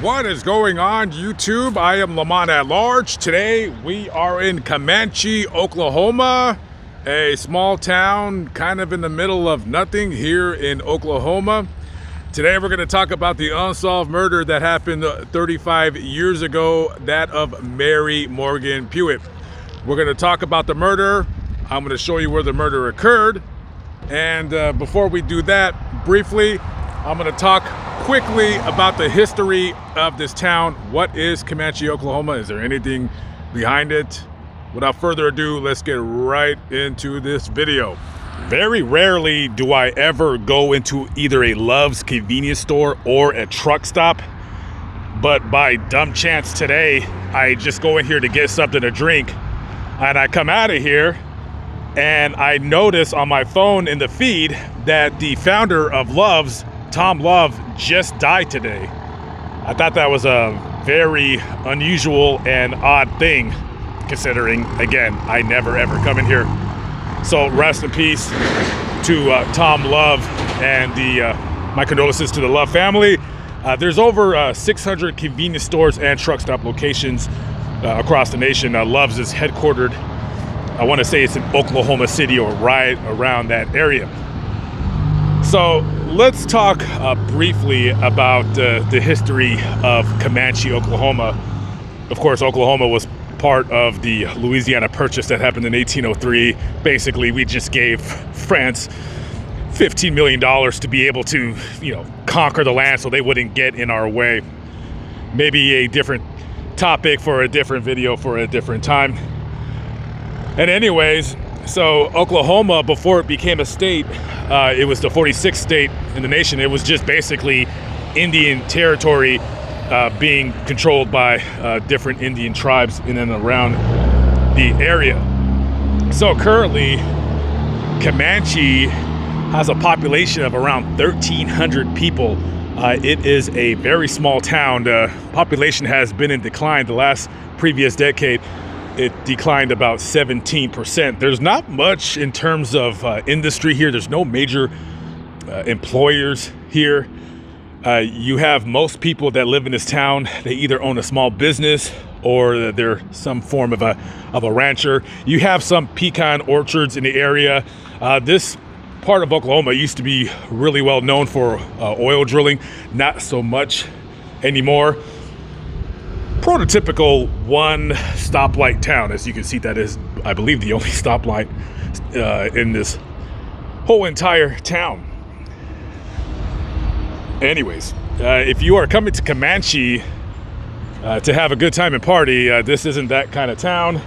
What is going on, YouTube? I am Lamont at large. Today we are in Comanche, Oklahoma, a small town kind of in the middle of nothing here in Oklahoma. Today we're going to talk about the unsolved murder that happened 35 years ago, that of Mary Morgan Pewitt. We're going to talk about the murder. I'm going to show you where the murder occurred. And before we do that, briefly, I'm going to talk quickly about the history of this town. What is Comanche, Oklahoma? Is there anything behind it? Without further ado, let's get right into this video. Very rarely do I ever go into either a Love's convenience store or a truck stop. But by dumb chance today, I just go in here to get something to drink. And I come out of here and I notice on my phone in the feed that the founder of Love's, Tom Love, just died today. I thought that was a very unusual and odd thing, considering, again, I never ever come in here. So rest in peace to Tom Love, and my condolences to the Love family. There's over 600 convenience stores and truck stop locations across the nation. Love's is headquartered, I want to say it's in Oklahoma City or right around that area. So let's talk briefly about the history of Comanche, Oklahoma. Of course, Oklahoma was part of the Louisiana Purchase that happened in 1803. Basically, we just gave France $15 million to be able to, conquer the land so they wouldn't get in our way. Maybe a different topic for a different video for a different time. And anyways, so Oklahoma, before it became a state, it was the 46th state in the nation. It was just basically Indian territory being controlled by different Indian tribes in and around the area. So currently, Comanche has a population of around 1,300 people. It is a very small town. The population has been in decline the previous decade. It declined about 17%. There's not much in terms of industry here. There's no major employers here. You have most people that live in this town, they either own a small business or they're some form of a rancher. You have some pecan orchards in the area. This part of Oklahoma used to be really well known for oil drilling, not so much anymore. Prototypical one stoplight town. As you can see, that is, I believe, the only stoplight in this whole entire town. Anyways, if you are coming to Comanche to have a good time and party, this isn't that kind of town.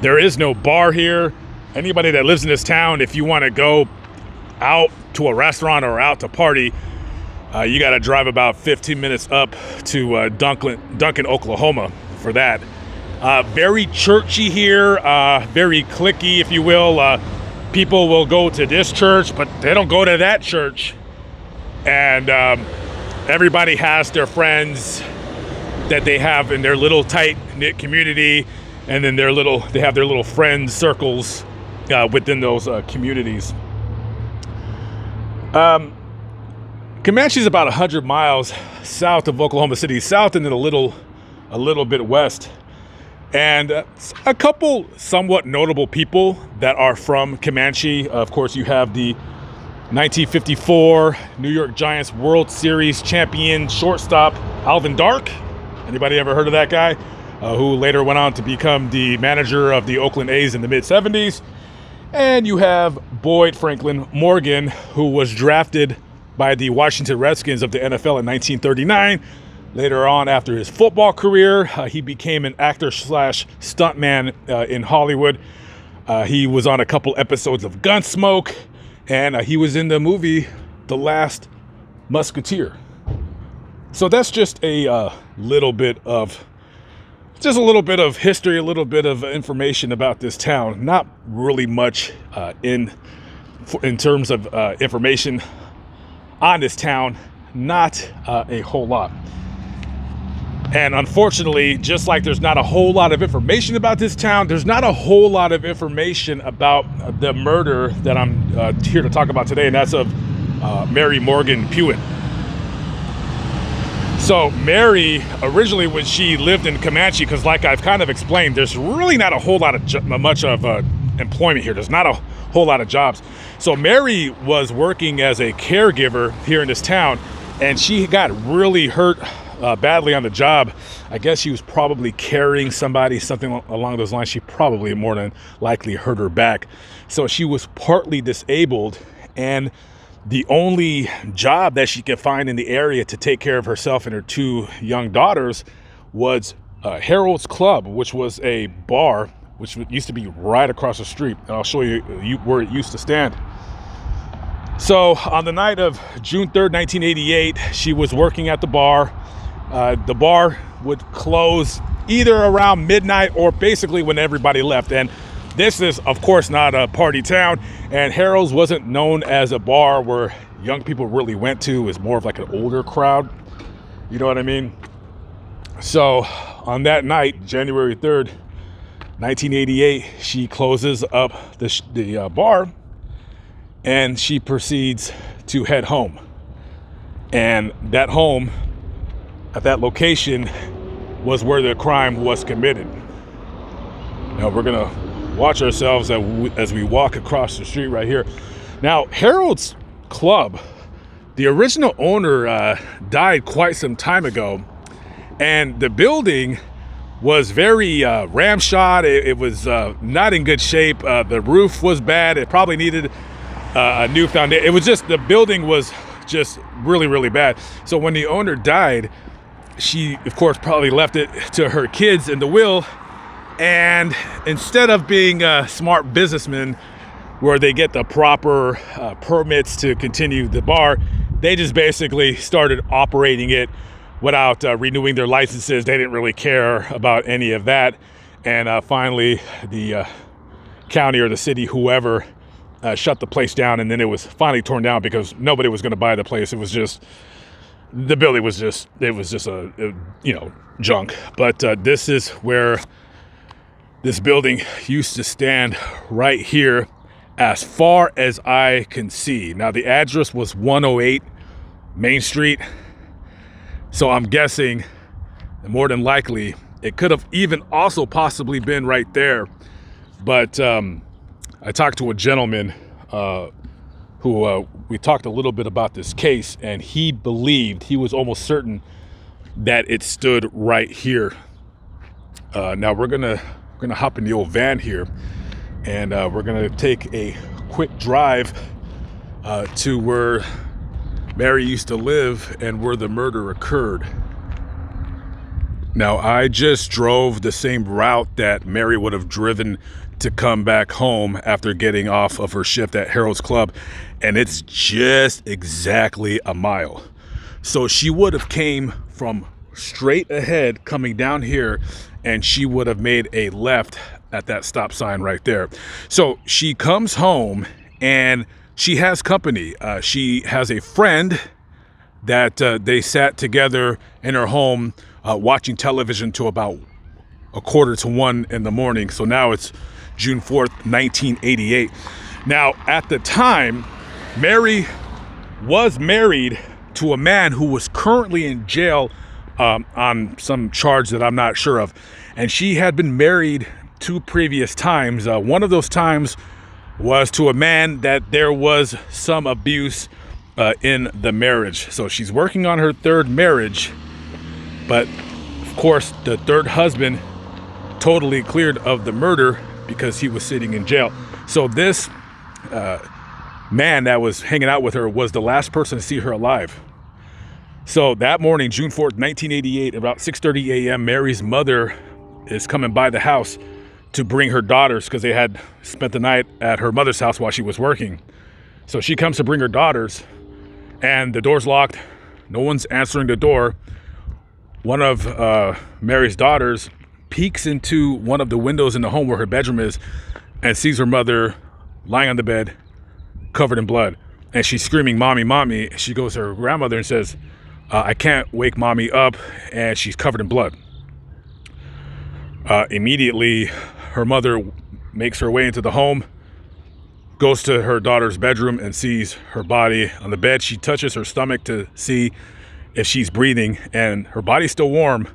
There is no bar here. Anybody that lives in this town, if you want to go out to a restaurant or out to party, you got to drive about 15 minutes up to Duncan, Oklahoma for that. Very churchy here, very cliquey, if you will. People will go to this church, but they don't go to that church. And everybody has their friends that they have in their little tight-knit community, and then they have their little friend circles within those communities. Comanche is about 100 miles south of Oklahoma City, south and then a little bit west. And a couple somewhat notable people that are from Comanche. Of course, you have the 1954 New York Giants World Series champion shortstop Alvin Dark. Anybody ever heard of that guy? Who later went on to become the manager of the Oakland A's in the mid-70s. And you have Boyd Franklin Morgan, who was drafted by the Washington Redskins of the NFL in 1939. Later on, after his football career, he became an actor/stuntman in Hollywood. He was on a couple episodes of Gunsmoke, and he was in the movie The Last Musketeer. So that's just a little bit of history, a little bit of information about this town. Not really much in terms of information on this town, not a whole lot. And unfortunately, just like there's not a whole lot of information about this town, there's not a whole lot of information about the murder that I'm here to talk about today, and that's of Mary Morgan Pewitt. So Mary, originally when she lived in Comanche, because like I've kind of explained, there's really not a whole lot of much of employment here. There's not a whole lot of jobs. So Mary was working as a caregiver here in this town, and she got really hurt badly on the job. I guess she was probably carrying somebody, something along those lines. She probably more than likely hurt her back. So she was partly disabled, and the only job that she could find in the area to take care of herself and her two young daughters was Harold's Club, which was a bar which used to be right across the street. And I'll show you where it used to stand. So on the night of June 3rd, 1988, she was working at the bar. The bar would close either around midnight or basically when everybody left. And this is, of course, not a party town, and Harold's wasn't known as a bar where young people really went to. It was more of like an older crowd. You know what I mean? So on that night, January 3rd, 1988, she closes up the bar, and she proceeds to head home. And that home, at that location, was where the crime was committed. Now we're gonna watch ourselves as we walk across the street right here. Now, Harold's Club, the original owner died quite some time ago, and the building was very ramshot. It was not in good shape. The roof was bad. It probably needed a new foundation. It was just, the building was just really, really bad. So when the owner died, she, of course, probably left it to her kids in the will. And instead of being a smart businessmen where they get the proper permits to continue the bar, they just basically started operating it without renewing their licenses. They didn't really care about any of that. And finally, the county or the city, whoever, shut the place down. And then it was finally torn down because nobody was going to buy the place. It was just, the building was just, it was just a junk. But this is where this building used to stand, right here, as far as I can see. Now, the address was 108 Main Street. So I'm guessing, more than likely, it could have even also possibly been right there. But I talked to a gentleman who we talked a little bit about this case, and he was almost certain that it stood right here. Now we're gonna hop in the old van here, and we're gonna take a quick drive to where Mary used to live and where the murder occurred. Now, I just drove the same route that Mary would have driven to come back home after getting off of her shift at Harold's Club, and it's just exactly a mile. So she would have came from straight ahead coming down here, and she would have made a left at that stop sign right there. So she comes home and she has company. She has a friend that they sat together in her home watching television till about 1:45 in the morning. So now it's June 4th, 1988. Now, at the time, Mary was married to a man who was currently in jail on some charge that I'm not sure of. And she had been married 2 previous times. One of those times was to a man that there was some abuse in the marriage. So she's working on her 3rd marriage, but of course the 3rd husband totally cleared of the murder because he was sitting in jail. So this man that was hanging out with her was the last person to see her alive. So that morning, June 4th, 1988, about 6:30 a.m., Mary's mother is coming by the house to bring her daughters, because they had spent the night at her mother's house while she was working. So she comes to bring her daughters, and the door's locked. No one's answering the door. One of Mary's daughters peeks into one of the windows in the home where her bedroom is and sees her mother lying on the bed, covered in blood. And she's screaming, "Mommy, mommy." She goes to her grandmother and says, "I can't wake mommy up," and she's covered in blood. Immediately, her mother makes her way into the home, goes to her daughter's bedroom and sees her body on the bed. She touches her stomach to see if she's breathing, and her body's still warm,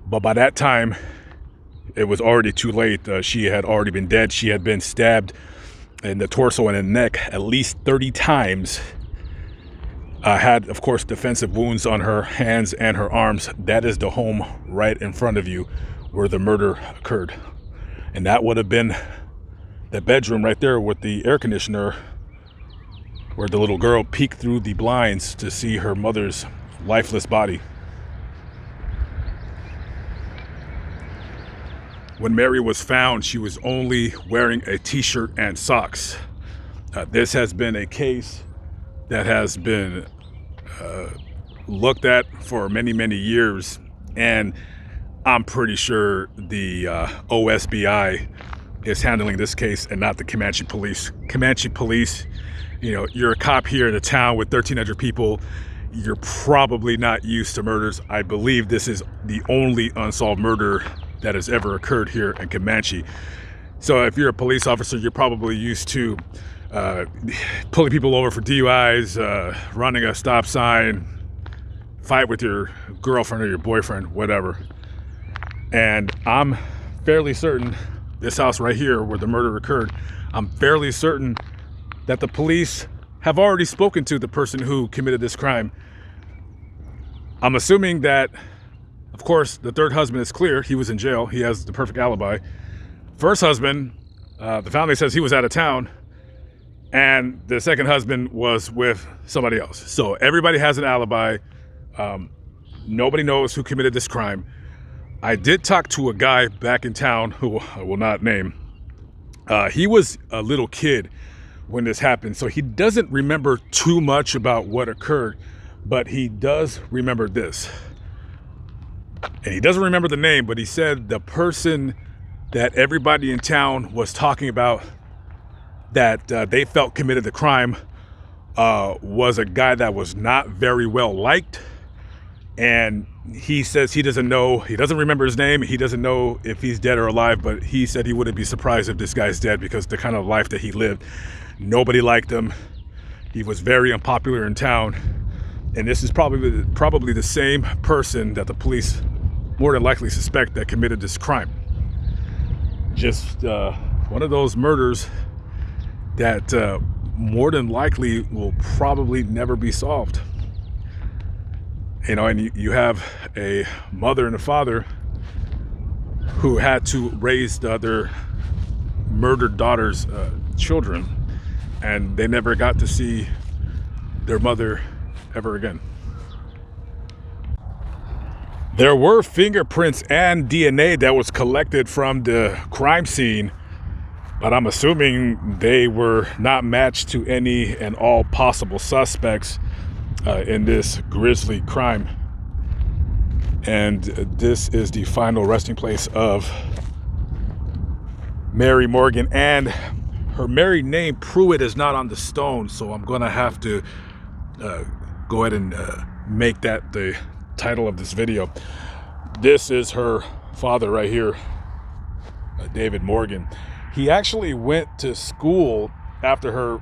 but by that time it was already too late. She had already been dead. She had been stabbed in the torso and in the neck at least 30 times. Had, of course, defensive wounds on her hands and her arms. That is the home right in front of you where the murder occurred. And that would have been the bedroom right there with the air conditioner, where the little girl peeked through the blinds to see her mother's lifeless body. When Mary was found, she was only wearing a t-shirt and socks. This has been a case that has been looked at for many, many years, and I'm pretty sure the OSBI is handling this case and not the Comanche police. Comanche police, you know, you're a cop here in a town with 1,300 people. You're probably not used to murders. I believe this is the only unsolved murder that has ever occurred here in Comanche. So if you're a police officer, you're probably used to pulling people over for DUIs, running a stop sign, fight with your girlfriend or your boyfriend, whatever. And I'm fairly certain this house right here where the murder occurred, I'm fairly certain that the police have already spoken to the person who committed this crime. I'm assuming that, of course, the third husband is clear. He was in jail. He has the perfect alibi. First husband, the family says he was out of town, and the second husband was with somebody else. So everybody has an alibi. Nobody knows who committed this crime. I did talk to a guy back in town who I will not name. He was a little kid when this happened, so he doesn't remember too much about what occurred, but he does remember this. And he doesn't remember the name, but he said the person that everybody in town was talking about that they felt committed the crime was a guy that was not very well liked. And he says he doesn't know, he doesn't remember his name, he doesn't know if he's dead or alive, but he said he wouldn't be surprised if this guy's dead because the kind of life that he lived, nobody liked him. He was very unpopular in town. And this is probably the same person that the police more than likely suspect that committed this crime. Just one of those murders that more than likely will probably never be solved. You know, and you have a mother and a father who had to raise their murdered daughter's children, and they never got to see their mother ever again. There were fingerprints and DNA that was collected from the crime scene, but I'm assuming they were not matched to any and all possible suspects in this grisly crime. And this is the final resting place of Mary Morgan, and her married name, Pruitt, is not on the stone, so I'm gonna have to go ahead and make that the title of this video. This is her father right here, David Morgan. He actually went to school after her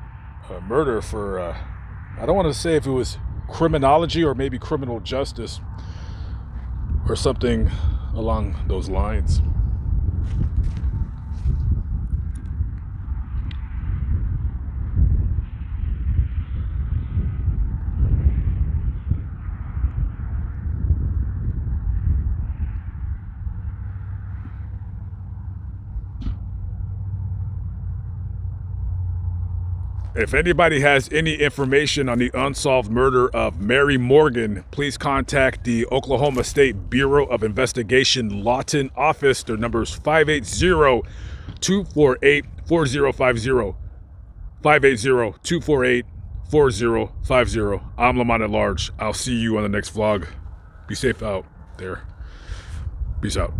murder for I don't want to say if it was criminology or maybe criminal justice or something along those lines. If anybody has any information on the unsolved murder of Mary Morgan, please contact the Oklahoma State Bureau of Investigation Lawton office. Their number is 580-248-4050. 580-248-4050. I'm Lamont at Large. I'll see you on the next vlog. Be safe out there. Peace out.